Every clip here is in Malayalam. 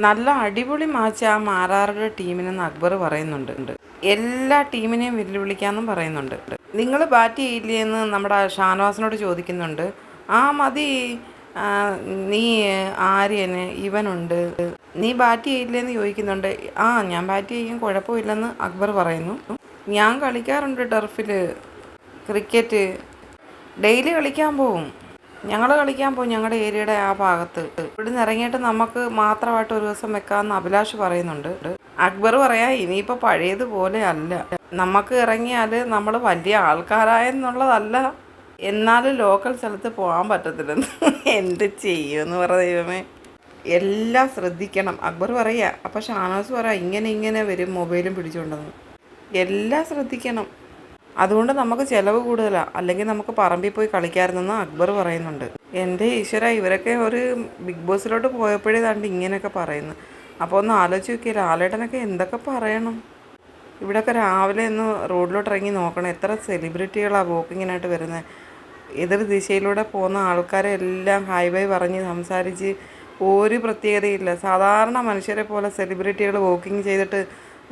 നല്ല അടിപൊളി മാച്ച് ആ മാരാറുടെ ടീമിനെന്ന് അക്ബർ പറയുന്നുണ്ട്. എല്ലാ ടീമിനെയും വെല്ലുവിളിക്കാമെന്നും പറയുന്നുണ്ട്. നിങ്ങൾ ബാറ്റ് ചെയ്യില്ലേ എന്ന് നമ്മുടെ ഷാനവാസിനോട് ചോദിക്കുന്നുണ്ട്. ആ മതി, നീ ആര്യന് ഇവനുണ്ട്, നീ ബാറ്റ് ചെയ്യില്ലേന്ന് ചോദിക്കുന്നുണ്ട്. ആ ഞാൻ ബാറ്റ് ചെയ്യും, കുഴപ്പമില്ലെന്ന് അക്ബർ പറയുന്നു. ഞാൻ കളിക്കാറുണ്ട് ടർഫിൽ ക്രിക്കറ്റ്, ഡെയിലി കളിക്കാൻ പോവും, ഞങ്ങൾ കളിക്കാൻ പോകും ഞങ്ങളുടെ ഏരിയയുടെ ആ ഭാഗത്ത്. ഇവിടുന്ന് ഇറങ്ങിയിട്ട് നമുക്ക് മാത്രമായിട്ട് ഒരു ദിവസം വെക്കാമെന്ന് അഭിലാഷ് പറയുന്നുണ്ട്. അക്ബർ പറയാ ഇനിയിപ്പോൾ പഴയതുപോലെ അല്ല, നമുക്ക് ഇറങ്ങിയാൽ നമ്മൾ വലിയ ആൾക്കാരായെന്നുള്ളതല്ല, എന്നാലും ലോക്കൽ സ്ഥലത്ത് പോകാൻ പറ്റത്തില്ലെന്ന്. എന്ത് ചെയ്യുമെന്ന് പറഞ്ഞ ദൈവമേ, എല്ലാം ശ്രദ്ധിക്കണം അക്ബർ പറയുക. അപ്പോൾ ഷാനവാസ് പറയാം ഇങ്ങനെ വരും മൊബൈലും പിടിച്ചുകൊണ്ടെന്ന്. എല്ലാം ശ്രദ്ധിക്കണം, അതുകൊണ്ട് നമുക്ക് ചിലവ് കൂടുതലാണ്, അല്ലെങ്കിൽ നമുക്ക് പറമ്പിൽ പോയി കളിക്കാമായിരുന്നെന്ന് അക്ബർ പറയുന്നുണ്ട്. എൻ്റെ ഈശ്വര, ഇവരൊക്കെ ഒരു ബിഗ് ബോസിലോട്ട് പോയപ്പോഴേ താണ്ട് ഇങ്ങനെയൊക്കെ പറയുന്നു. അപ്പോൾ ഒന്ന് ആലോചിച്ച് നോക്കിയാൽ ലാലേട്ടനൊക്കെ എന്തൊക്കെ പറയണം. ഇവിടെയൊക്കെ രാവിലെ ഒന്ന് റോഡിലോട്ട് ഇറങ്ങി നോക്കണം, എത്ര സെലിബ്രിറ്റികളാണ് വോക്കിങ്ങിനായിട്ട് വരുന്നത്. എതിർ ദിശയിലൂടെ പോകുന്ന ആൾക്കാരെ എല്ലാം ഹായ് ബൈ പറഞ്ഞ് സംസാരിച്ച് ഒരു പ്രത്യേകതയില്ല. സാധാരണ മനുഷ്യരെ പോലെ സെലിബ്രിറ്റികൾ വോക്കിങ് ചെയ്തിട്ട്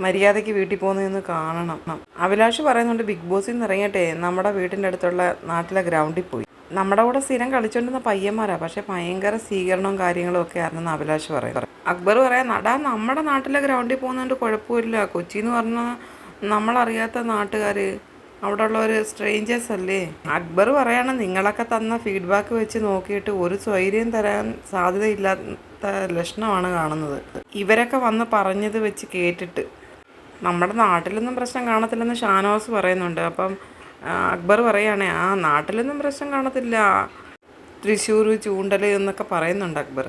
മര്യാദയ്ക്ക് വീട്ടിൽ പോകുന്നതെന്ന് കാണണം. അഭിലാഷ് പറയുന്നുണ്ട് ബിഗ് ബോസിൽ നിന്ന് ഇറങ്ങിയിട്ടെ നമ്മുടെ വീട്ടിൻ്റെ അടുത്തുള്ള നാട്ടിലെ ഗ്രൗണ്ടിൽ പോയി. നമ്മുടെ കൂടെ സ്ഥിരം കളിച്ചുകൊണ്ടിരുന്ന പയ്യന്മാരാണ്, പക്ഷേ ഭയങ്കര സ്വീകരണവും കാര്യങ്ങളും ഒക്കെ ആയിരുന്നെന്ന് അഭിലാഷ് പറയും. അക്ബർ പറയാം നമ്മുടെ നാട്ടിലെ ഗ്രൗണ്ടിൽ പോകുന്നതുകൊണ്ട് കുഴപ്പമില്ല, കൊച്ചി എന്ന് പറഞ്ഞാൽ നമ്മളറിയാത്ത നാട്ടുകാർ, അവിടെ ഉള്ളവർ സ്ട്രേഞ്ചേഴ്സ് അല്ലേ. അക്ബർ പറയാണ് നിങ്ങളൊക്കെ തന്ന ഫീഡ്ബാക്ക് വെച്ച് നോക്കിയിട്ട് ഒരു സ്വൈര്യം തരാൻ സാധ്യതയില്ലാത്ത ലക്ഷണമാണ് കാണുന്നത്. ഇവരൊക്കെ വന്ന് പറഞ്ഞത് വെച്ച് കേട്ടിട്ട് നമ്മുടെ നാട്ടിലൊന്നും പ്രശ്നം കാണത്തില്ലെന്ന് ഷാനവാസ് പറയുന്നുണ്ട്. അപ്പം അക്ബർ പറയുകയാണെ ആ നാട്ടിലൊന്നും പ്രശ്നം കാണത്തില്ല, തൃശ്ശൂർ ചൂണ്ടൽ എന്നൊക്കെ പറയുന്നുണ്ട് അക്ബർ.